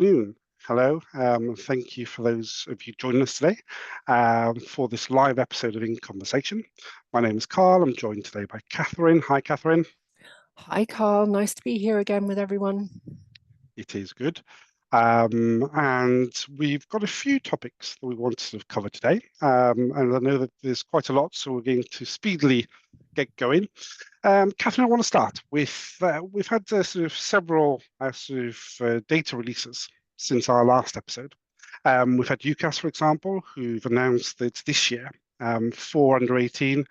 Afternoon. Hello. Thank you for those of you joining us today for this live episode of In Conversation. My name is Karl. I'm joined today by Katherine. Hi, Katherine. Hi, Karl. Nice to be here again with everyone. It is good. And we've got a few topics that we want to cover today. And I know that there's quite a lot, so we're going to speedily get going. Katherine, I want to start with we've had sort of several data releases since our last episode. We've had UCAS, for example, who've announced that this year, for under 18,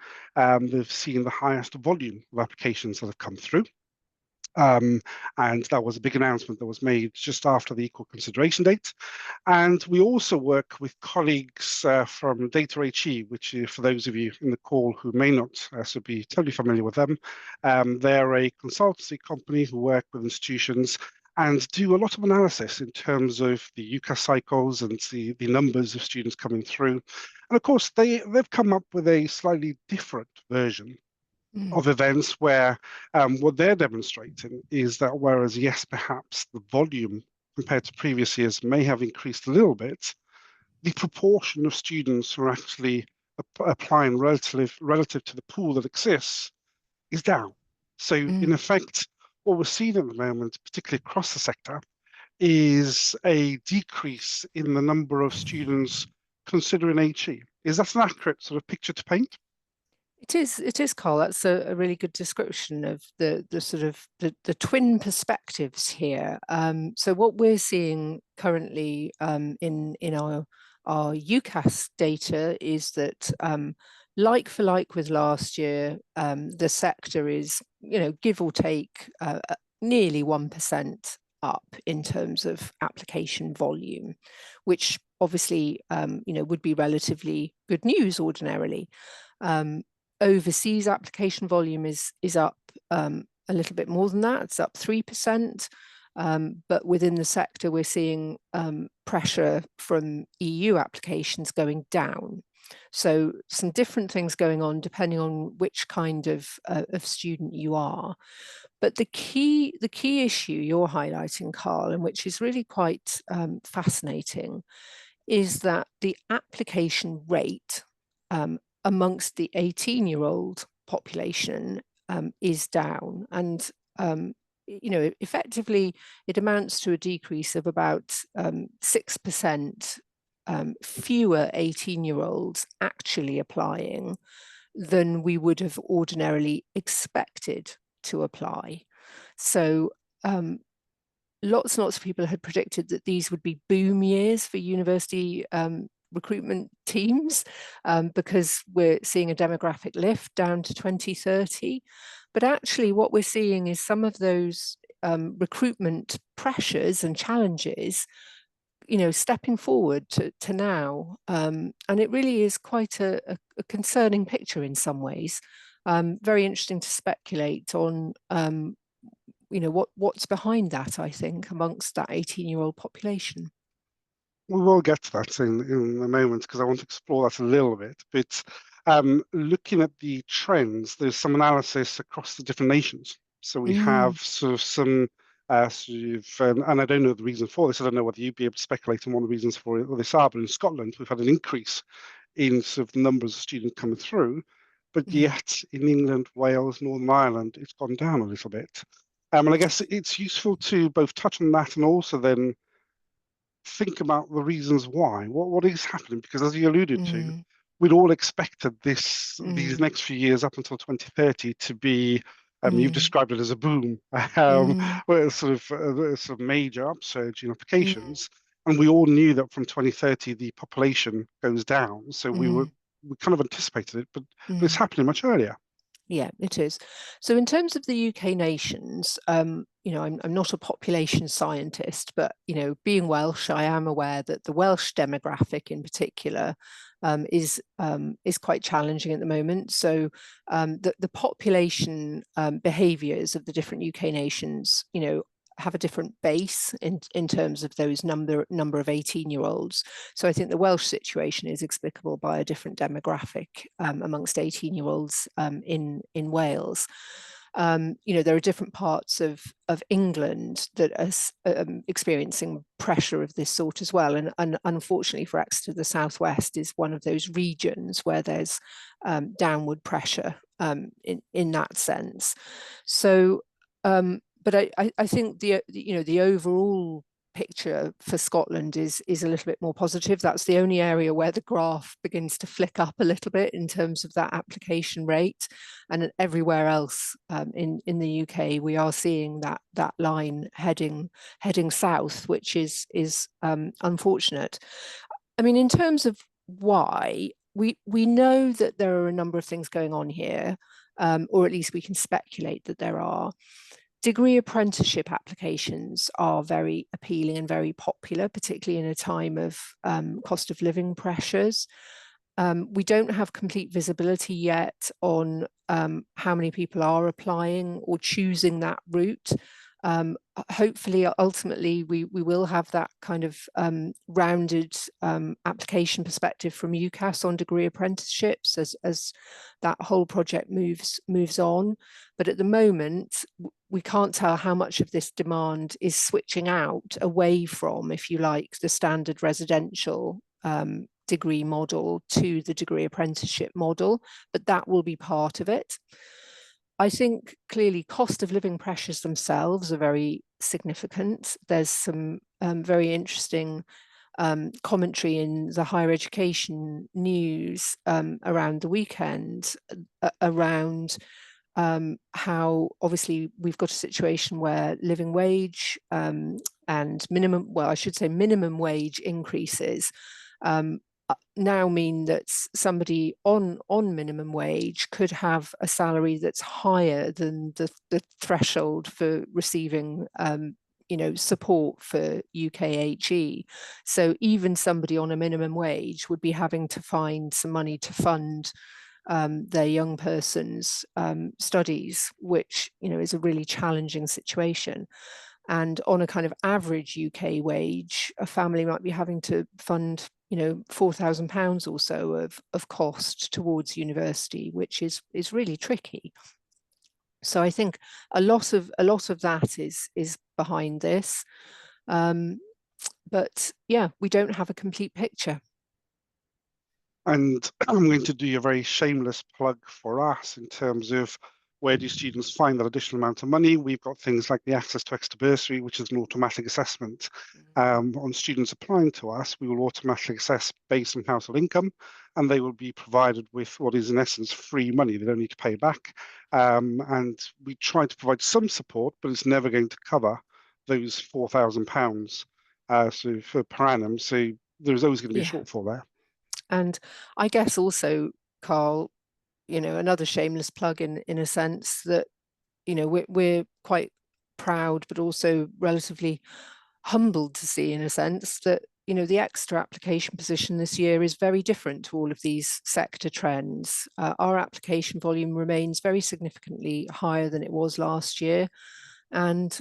they've seen the highest volume of applications that have come through. And that was a big announcement that was made just after the equal consideration date. And we also work with colleagues from Data HE, which is, for those of you in the call who may not be totally familiar with them, they're a consultancy company who work with institutions and do a lot of analysis in terms of the UCAS cycles and the numbers of students coming through. And of course, they've come up with a slightly different version of events where what they're demonstrating is that whereas, yes, perhaps the volume compared to previous years may have increased a little bit, the proportion of students who are actually applying relative to the pool that exists is down. So in effect, what we're seeing at the moment, particularly across the sector, is a decrease in the number of students considering HE. Is that an accurate sort of picture to paint? It is, Karl. That's a really good description of the sort of the twin perspectives here. So what we're seeing currently in our UCAS data is that like for like with last year, the sector is, give or take nearly 1% up in terms of application volume, which obviously would be relatively good news ordinarily. Overseas application volume is up a little bit more than that. It's up 3%. But within the sector, we're seeing pressure from EU applications going down. So some different things going on depending on which kind of student you are. But the key issue you're highlighting, Karl, and which is really quite fascinating, is that the application rate amongst the 18-year-old population is down, and effectively it amounts to a decrease of about 6% fewer 18-year-olds actually applying than we would have ordinarily expected to apply. So lots and lots of people had predicted that these would be boom years for university recruitment teams because we're seeing a demographic lift down to 2030. But actually what we're seeing is some of those recruitment pressures and challenges, stepping forward to now. And it really is quite a concerning picture in some ways. Very interesting to speculate on what's behind that, I think, amongst that 18-year-old population. We will get to that in a moment because I want to explore that a little bit. But looking at the trends, there's some analysis across the different nations. So we have sort of some, and I don't know the reason for this. I don't know whether you'd be able to speculate on what the reasons for this are. But in Scotland, we've had an increase in sort of the numbers of students coming through. But yet in England, Wales, Northern Ireland, it's gone down a little bit. And I guess it's useful to both touch on that and also then think about the reasons why. What is happening? Because as you alluded to, we'd all expected these next few years up until 2030 to be, you've described it as a boom, where it's sort of major upsurge in applications. And we all knew that from 2030 the population goes down. So we kind of anticipated it, but it's happening much earlier. Yeah, it is. So in terms of the UK nations, I'm not a population scientist, but, being Welsh, I am aware that the Welsh demographic in particular is quite challenging at the moment. So the population behaviours of the different UK nations, have a different base in terms of those number of 18-year-olds. So I think the Welsh situation is explicable by a different demographic amongst 18-year-olds in Wales. there are different parts of England that are experiencing pressure of this sort as well. And unfortunately for Exeter, the southwest is one of those regions where there's downward pressure in that sense. So, but I think the overall picture for Scotland is a little bit more positive. That's the only area where the graph begins to flick up a little bit in terms of that application rate, and everywhere else in the UK we are seeing that line heading south, which is unfortunate. I mean, in terms of why, we know that there are a number of things going on here, or at least we can speculate that there are. Degree apprenticeship applications are very appealing and very popular, particularly in a time of cost of living pressures. We don't have complete visibility yet on how many people are applying or choosing that route. Hopefully, ultimately, we will have that kind of rounded application perspective from UCAS on degree apprenticeships as that whole project moves on. But at the moment, we can't tell how much of this demand is switching out away from, if you like, the standard residential degree model to the degree apprenticeship model, but that will be part of it. I think clearly cost of living pressures themselves are very significant. There's some very interesting commentary in the higher education news around the weekend around how obviously we've got a situation where living wage and minimum wage increases now mean that somebody on minimum wage could have a salary that's higher than the threshold for receiving support for UKHE. So even somebody on a minimum wage would be having to find some money to fund their young person's studies, which is a really challenging situation. And on a kind of average UK wage, a family might be having to fund £4,000 or so of cost towards university, which is really tricky. So I think a lot of that is behind this, but yeah, we don't have a complete picture. And I'm going to do a very shameless plug for us in terms of where do students find that additional amount of money. We've got things like the Access to Exeter Bursary, which is an automatic assessment on students applying to us. We will automatically assess based on household income, and they will be provided with what is in essence free money. They don't need to pay back. And we try to provide some support, but it's never going to cover those £4,000 so for per annum. So there's always going to be a shortfall there. And I guess also, Karl, another shameless plug in a sense that, we're quite proud, but also relatively humbled to see in a sense that, the Exeter application position this year is very different to all of these sector trends. Our application volume remains very significantly higher than it was last year. And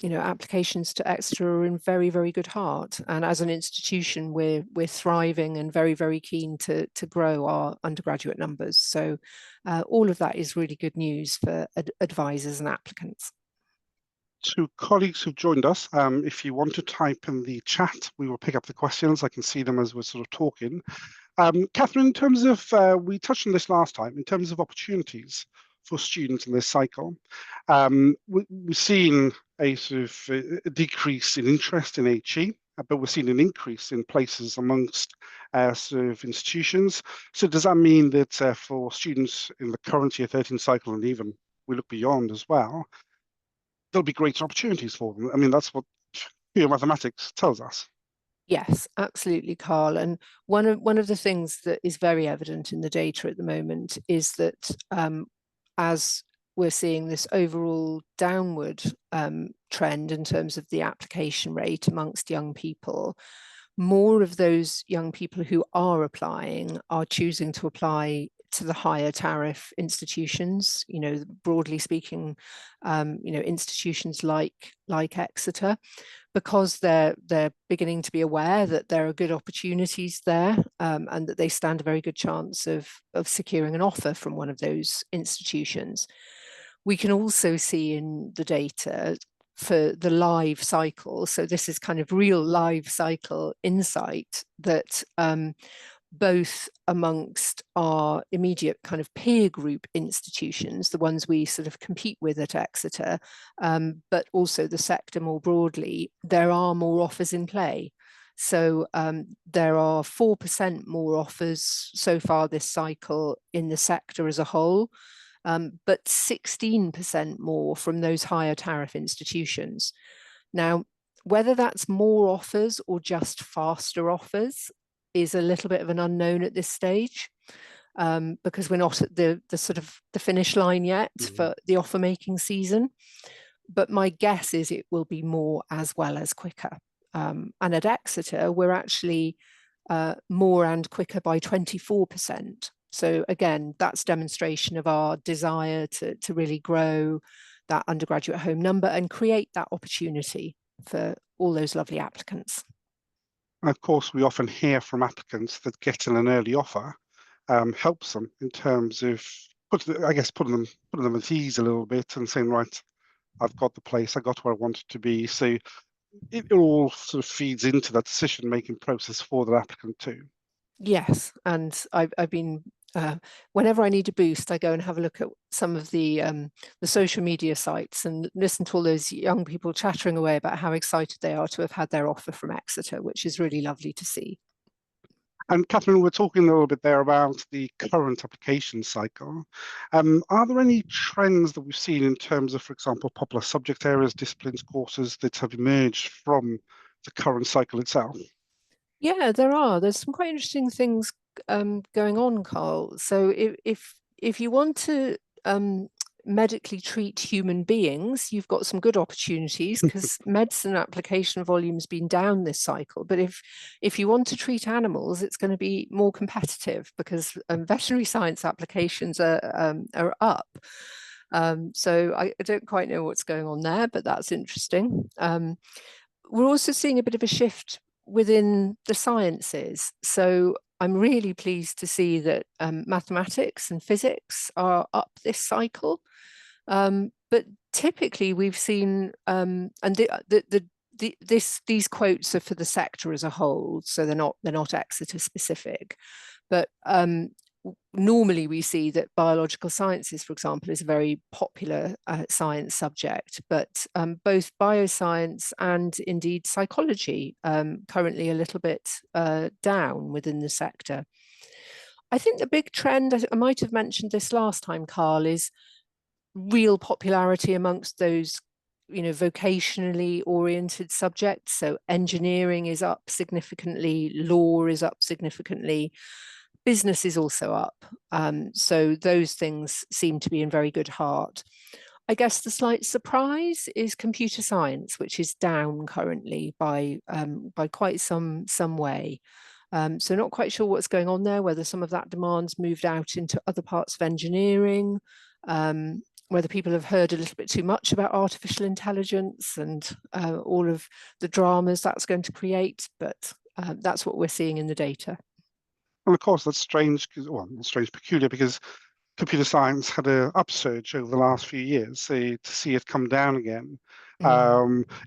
applications to Exeter are in very, very good heart. And as an institution, we're thriving and very, very keen to grow our undergraduate numbers. So all of that is really good news for advisors and applicants. To colleagues who've joined us, if you want to type in the chat, we will pick up the questions. I can see them as we're sort of talking. Katherine, in terms of, we touched on this last time, in terms of opportunities for students in this cycle, we're seeing a sort of a decrease in interest in HE, but we're seeing an increase in places amongst sort of institutions. So does that mean that for students in the current year 13 cycle, and even we look beyond as well, there'll be greater opportunities for them? I mean, that's what pure mathematics tells us. Yes, absolutely, Karl. And one of the things that is very evident in the data at the moment is that as we're seeing this overall downward trend in terms of the application rate amongst young people, more of those young people who are applying are choosing to apply to the higher tariff institutions, broadly speaking, institutions like Exeter, because they're beginning to be aware that there are good opportunities there, and that they stand a very good chance of securing an offer from one of those institutions. We can also see in the data for the live cycle, so this is kind of real live cycle insight, that both amongst our immediate kind of peer group institutions, the ones we sort of compete with at Exeter, but also the sector more broadly, there are more offers in play. So there are 4% more offers so far this cycle in the sector as a whole, but 16% more from those higher tariff institutions. Now, whether that's more offers or just faster offers is a little bit of an unknown at this stage, because we're not at the sort of the finish line yet for the offer making season. But my guess is it will be more as well as quicker. And at Exeter, we're actually more and quicker by 24%. So again, that's demonstration of our desire to really grow that undergraduate home number and create that opportunity for all those lovely applicants. And of course, we often hear from applicants that getting an early offer helps them in terms of, putting them at ease a little bit and saying, right, I've got the place, I got where I wanted to be. So it all sort of feeds into that decision-making process for the applicant too. Yes, and I've been whenever I need a boost, I go and have a look at some of the social media sites and listen to all those young people chattering away about how excited they are to have had their offer from Exeter, which is really lovely to see. And Katherine, we're talking a little bit there about the current application cycle. Are there any trends that we've seen in terms of, for example, popular subject areas, disciplines, courses that have emerged from the current cycle itself? Yeah, there are. There's some quite interesting things going on, Karl. So if you want to medically treat human beings, you've got some good opportunities because medicine application volume's been down this cycle. But if you want to treat animals, it's going to be more competitive because veterinary science applications are up. So I don't quite know what's going on there, but that's interesting. We're also seeing a bit of a shift within the sciences. So I'm really pleased to see that mathematics and physics are up this cycle. But typically we've seen, and these quotes are for the sector as a whole, so they're not Exeter specific, but normally we see that biological sciences, for example, is a very popular science subject, but both bioscience and indeed psychology currently a little bit down within the sector. I think the big trend, I might have mentioned this last time, Karl, is real popularity amongst those vocationally oriented subjects. So engineering is up significantly, law is up significantly, business is also up. So those things seem to be in very good heart. I guess the slight surprise is computer science, which is down currently by quite some way. So not quite sure what's going on there, whether some of that demand's moved out into other parts of engineering, whether people have heard a little bit too much about artificial intelligence and all of the dramas that's going to create, but that's what we're seeing in the data. And of course, that's strange, peculiar, because computer science had an upsurge over the last few years. So to see it come down again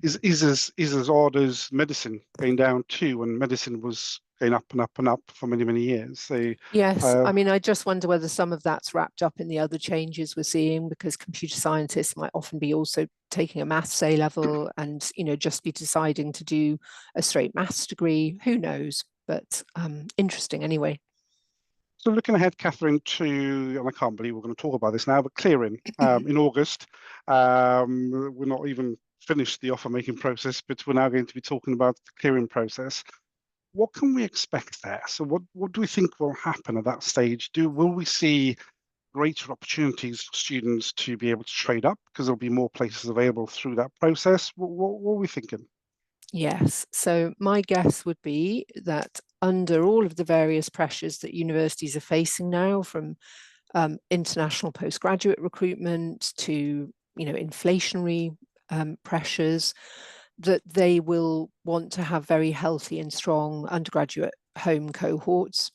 is as odd as medicine going down too, when medicine was going up and up and up for many, many years. So yes, I mean, I just wonder whether some of that's wrapped up in the other changes we're seeing, because computer scientists might often be also taking a maths A level and just be deciding to do a straight maths degree. Who knows? But interesting anyway. So looking ahead, Katherine, and I can't believe we're going to talk about this now, but clearing in August. We're not even finished the offer-making process, but we're now going to be talking about the clearing process. What can we expect there? So what do we think will happen at that stage? Will we see greater opportunities for students to be able to trade up because there'll be more places available through that process? What are we thinking? Yes, so my guess would be that under all of the various pressures that universities are facing now, from international postgraduate recruitment to inflationary pressures, that they will want to have very healthy and strong undergraduate home cohorts.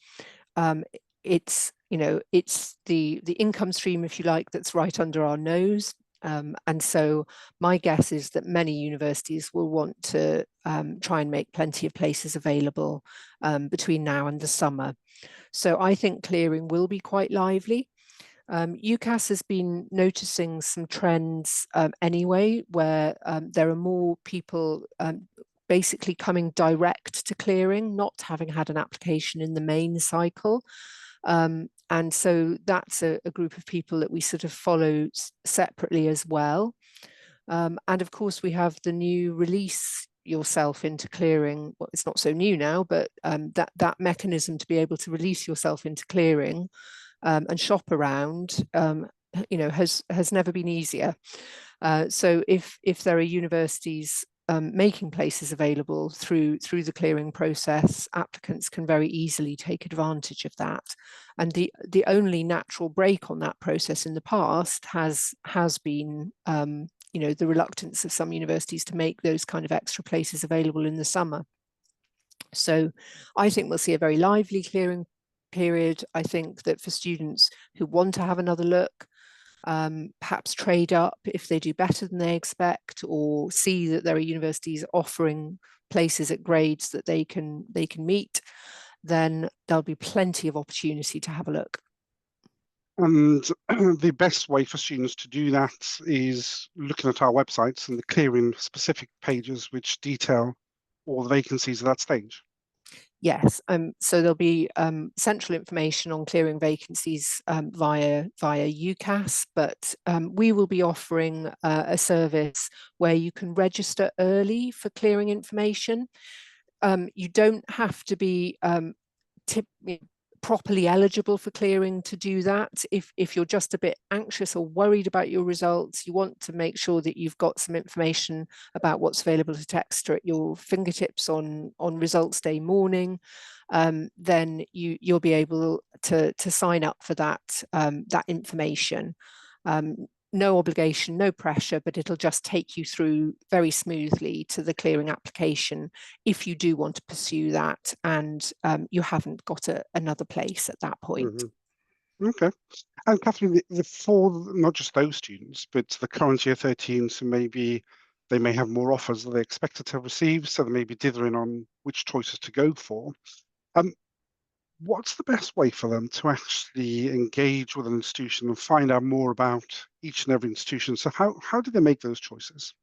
it's, you know, it's the income stream, if you like, that's right under our nose. And so my guess is that many universities will want to try and make plenty of places available between now and the summer. So I think clearing will be quite lively. UCAS has been noticing some trends anyway, where there are more people basically coming direct to clearing, not having had an application in the main cycle. And so that's a group of people that we sort of follow separately as well. And of course, we have the new release yourself into clearing. Well, it's not so new now, but that mechanism to be able to release yourself into clearing and shop around, you know, has never been easier. So if there are universities making places available through the clearing process, applicants can very easily take advantage of that. And the only natural break on that process in the past has been you know, the reluctance of some universities to make those kind of extra places available in the summer. So I think we'll see a very lively clearing period. I think that for students who want to have another look, perhaps trade up if they do better than they expect, or see that there are universities offering places at grades that they can meet, then there'll be plenty of opportunity to have a look. And the best way for students to do that is looking at our websites and the clearing specific pages which detail all the vacancies at that stage. Yes, so there'll be central information on clearing vacancies via UCAS, but we will be offering a service where you can register early for clearing information. You don't have to be properly eligible for clearing to do that. If you're just a bit anxious or worried about your results, you want to make sure that you've got some information about what's available to Texter at your fingertips on results day morning, then you'll be able to sign up for that that information. No obligation, no pressure, but it'll just take you through very smoothly to the clearing application if you do want to pursue that and you haven't got another place at that point. Mm-hmm. Okay. And Katherine, for not just those students, but the current year 13, so maybe they may have more offers than they expected to receive, so they may be dithering on which choices to go for. What's the best way for them to actually engage with an institution and find out more about each and every institution? So how do they make those choices?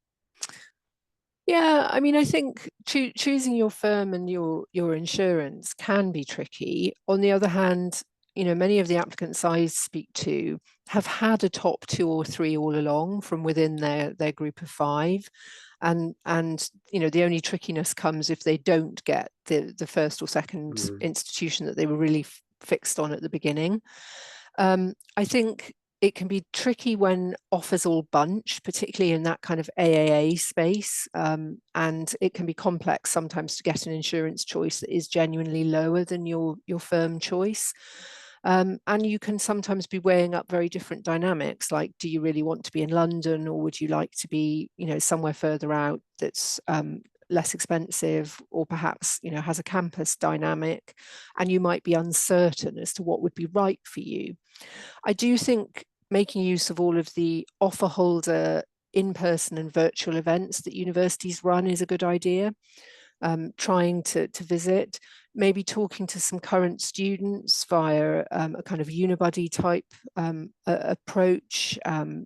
Yeah, I mean, I think choosing your firm and your insurance can be tricky. On the other hand, you know, many of the applicants I speak to have had a top 2 or 3 all along from within their group of 5. And you know, the only trickiness comes if they don't get the first or second institution that they were really fixed on at the beginning. I think it can be tricky when offers all bunch, particularly in that kind of AAA space. And it can be complex sometimes to get an insurance choice that is genuinely lower than your firm choice. And you can sometimes be weighing up very different dynamics, like, do you really want to be in London, or would you like to be, you know, somewhere further out that's less expensive, or perhaps, you know, has a campus dynamic, and you might be uncertain as to what would be right for you. I do think making use of all of the offer holder in-person and virtual events that universities run is a good idea. Trying to visit, maybe talking to some current students via a kind of unibuddy type approach.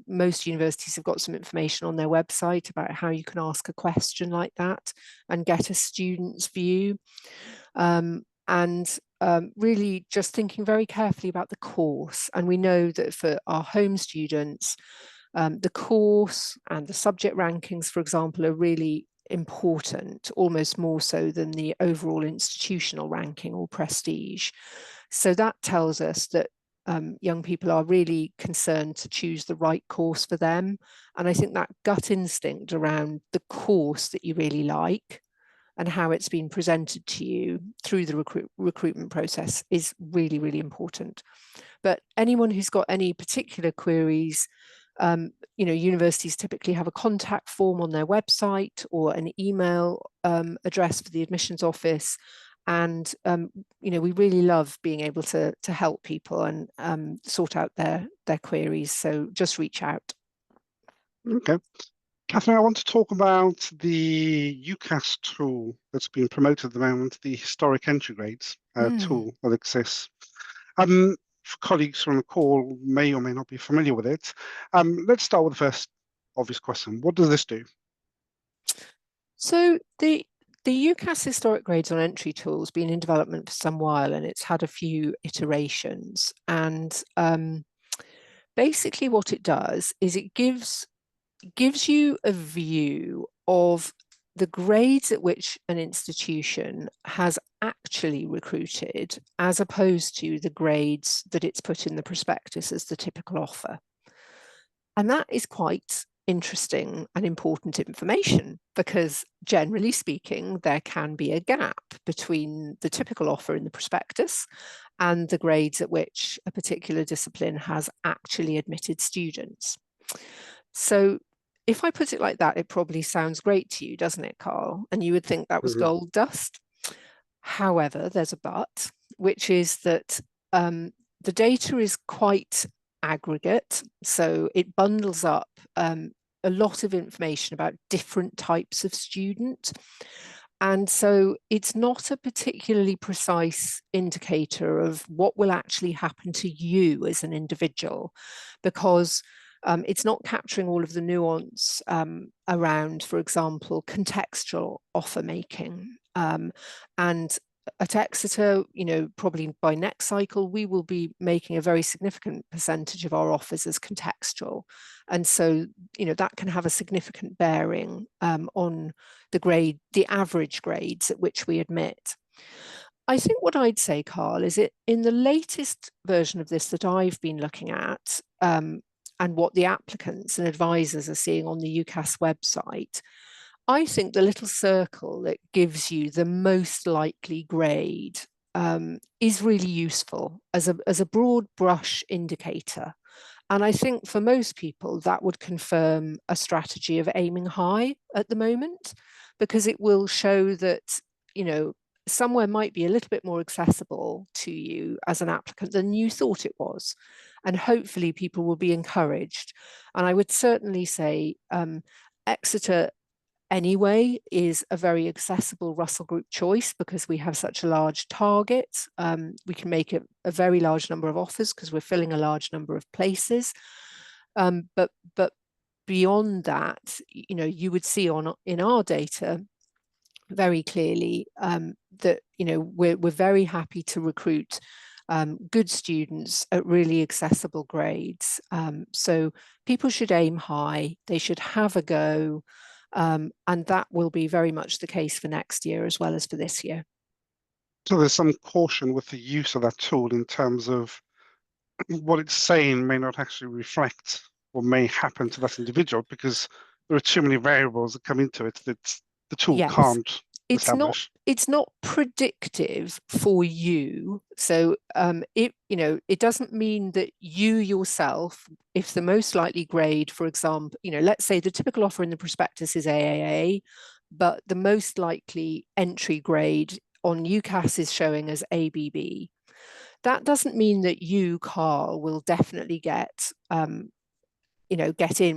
Most universities have got some information on their website about how you can ask a question like that and get a student's view. And really just thinking very carefully about the course. And we know that for our home students, the course and the subject rankings, for example, are really important, almost more so than the overall institutional ranking or prestige. So that tells us that young people are really concerned to choose the right course for them. And I think that gut instinct around the course that you really like and how it's been presented to you through the recruitment process is really, really important. But anyone who's got any particular queries, you know, universities typically have a contact form on their website or an email address for the admissions office, And we really love being able to help people and sort out their queries. So just reach out. Okay. Katherine, I want to talk about the UCAS tool that's been promoted at the moment, the historic entry grades tool that exists. For colleagues from the call may or may not be familiar with it. Let's start with the first obvious question. What does this do? So the UCAS historic grades on entry tool has been in development for some while, and it's had a few iterations. And basically what it does is it gives you a view of the grades at which an institution has actually recruited, as opposed to the grades that it's put in the prospectus as the typical offer. And that is quite interesting and important information, because generally speaking, there can be a gap between the typical offer in the prospectus and the grades at which a particular discipline has actually admitted students. So if I put it like that, it probably sounds great to you, doesn't it, Karl? And you would think that was gold dust. However, there's a but, which is that the data is quite aggregate. So it bundles up a lot of information about different types of student. And so it's not a particularly precise indicator of what will actually happen to you as an individual, because it's not capturing all of the nuance around, for example, contextual offer making. And at Exeter, probably by next cycle, we will be making a very significant percentage of our offers as contextual. And so, that can have a significant bearing on the average grades at which we admit. I think what I'd say, Karl, is it in the latest version of this that I've been looking at, and what the applicants and advisors are seeing on the UCAS website, I think the little circle that gives you the most likely grade is really useful as a broad brush indicator. And I think for most people, that would confirm a strategy of aiming high at the moment, because it will show that, somewhere might be a little bit more accessible to you as an applicant than you thought it was. And hopefully people will be encouraged. And I would certainly say Exeter anyway is a very accessible Russell Group choice, because we have such a large target. We can make a very large number of offers because we're filling a large number of places. But beyond that, you would see in our data very clearly that we're very happy to recruit good students at really accessible grades. So people should aim high, they should have a go, and that will be very much the case for next year as well as for this year. So there's some caution with the use of that tool in terms of what it's saying may not actually reflect what may happen to that individual, because there are too many variables that come into it that the tool can't establish. It's not predictive for you. So it doesn't mean that you yourself, if the most likely grade, for example, let's say the typical offer in the prospectus is AAA, but the most likely entry grade on UCAS is showing as ABB. That doesn't mean that you, Karl, will definitely get in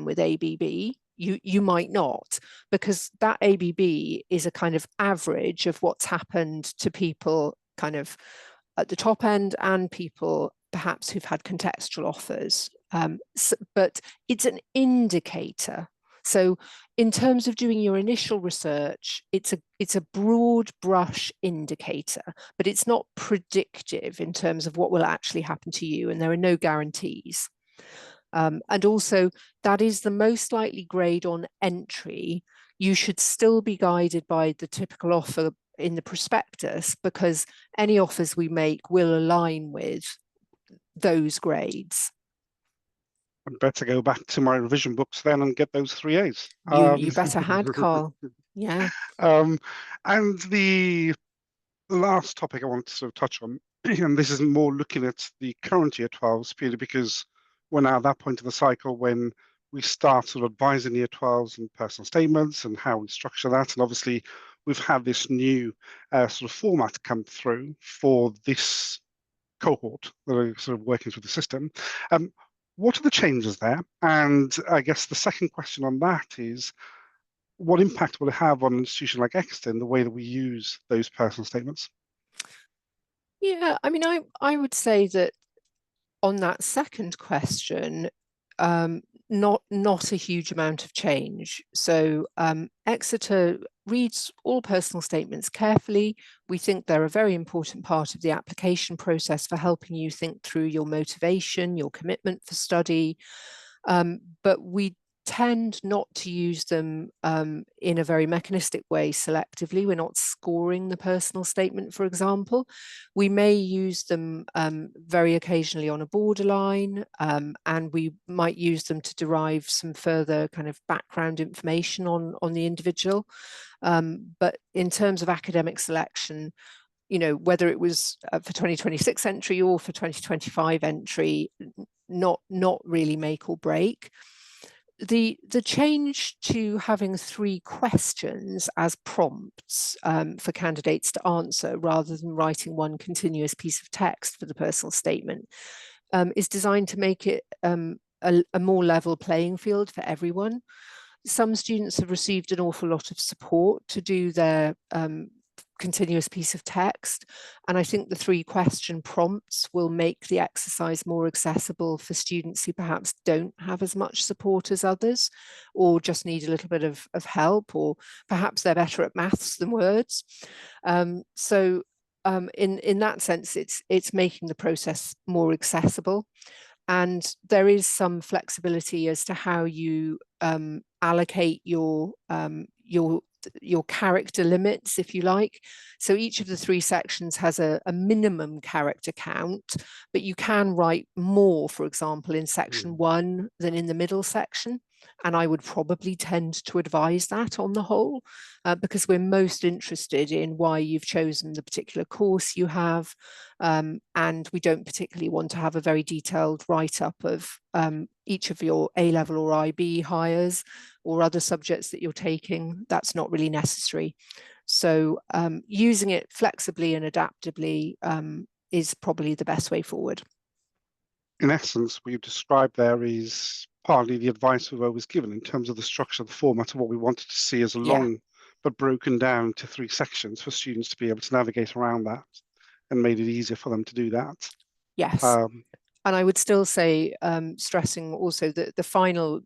with ABB. You might not, because that ABB is a kind of average of what's happened to people kind of at the top end and people perhaps who've had contextual offers. But it's an indicator. So in terms of doing your initial research, it's a broad brush indicator, but it's not predictive in terms of what will actually happen to you, and there are no guarantees. And also, that is the most likely grade on entry. You should still be guided by the typical offer in the prospectus, because any offers we make will align with those grades. I'd better go back to my revision books then and get those 3 A's. You better had, Karl. Yeah. And the last topic I want to sort of touch on, and this is more looking at the current year 12s, purely because we're now at that point of the cycle when we start sort of advising year 12s and personal statements and how we structure that. And obviously we've had this new sort of format come through for this cohort that are sort of working through the system. What are the changes there? And I guess the second question on that is, what impact will it have on an institution like Exeter in the way that we use those personal statements? Yeah, I mean, I would say that on that second question, not a huge amount of change. So Exeter reads all personal statements carefully. We think they're a very important part of the application process for helping you think through your motivation, your commitment for study. But we tend not to use them in a very mechanistic way selectively. We're not scoring the personal statement, for example. We may use them very occasionally on a borderline, and we might use them to derive some further kind of background information on the individual. But in terms of academic selection, you know, whether it was for 2026 entry or for 2025 entry, not really make or break. The change to having 3 questions as prompts for candidates to answer rather than writing one continuous piece of text for the personal statement is designed to make it a more level playing field for everyone. Some students have received an awful lot of support to do their continuous piece of text. And I think the 3 question prompts will make the exercise more accessible for students who perhaps don't have as much support as others, or just need a little bit of help, or perhaps they're better at maths than words. So in that sense, it's making the process more accessible. And there is some flexibility as to how you allocate your character limits, if you like. So each of the 3 sections has a minimum character count, but you can write more, for example, in section 1 than in the middle section. And I would probably tend to advise that on the whole, because we're most interested in why you've chosen the particular course you have. And we don't particularly want to have a very detailed write-up of each of your A-level or IB hires or other subjects that you're taking. That's not really necessary. So using it flexibly and adaptably is probably the best way forward. In essence, what you've described there is partly the advice we've always given in terms of the structure, the format of what we wanted to see as a long, but broken down to 3 sections for students to be able to navigate around that, and made it easier for them to do that. Yes. And I would still say, stressing also that the final,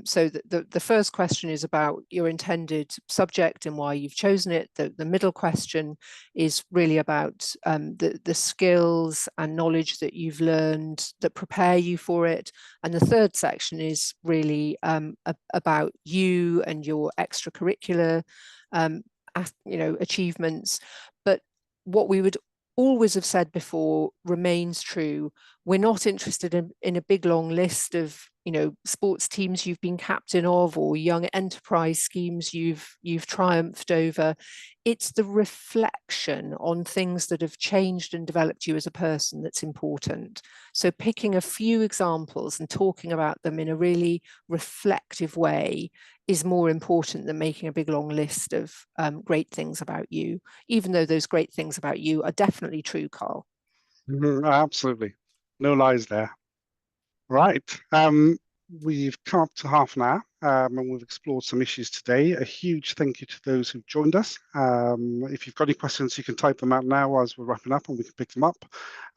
so the first question is about your intended subject and why you've chosen it. The middle question is really about the skills and knowledge that you've learned that prepare you for it. And the third section is really about you and your extracurricular achievements. But what we would always have said before remains true. We're not interested in a big long list of sports teams you've been captain of or young enterprise schemes you've triumphed over. It's the reflection on things that have changed and developed you as a person that's important. So picking a few examples and talking about them in a really reflective way is more important than making a big long list of great things about you, even though those great things about you are definitely true, Karl. Absolutely. No lies there. Right. We've come up to half an hour and we've explored some issues today. A huge thank you to those who've joined us. If you've got any questions, you can type them out now as we're wrapping up and we can pick them up.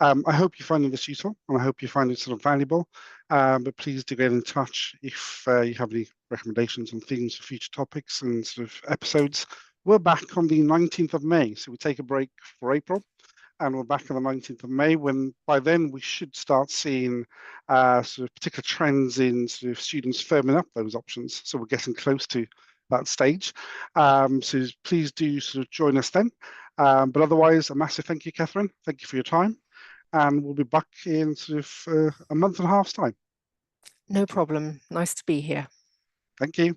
I hope you find this useful and I hope you find it sort of valuable. But please do get in touch if you have any recommendations on themes for future topics and sort of episodes. We're back on the 19th of May, so we take a break for April. And we're back on the 19th of May, when by then we should start seeing sort of particular trends in sort of students firming up those options. So we're getting close to that stage. So please do sort of join us then. But otherwise, a massive thank you, Katherine. Thank you for your time. And we'll be back in sort of a month and a half's time. No problem. Nice to be here. Thank you.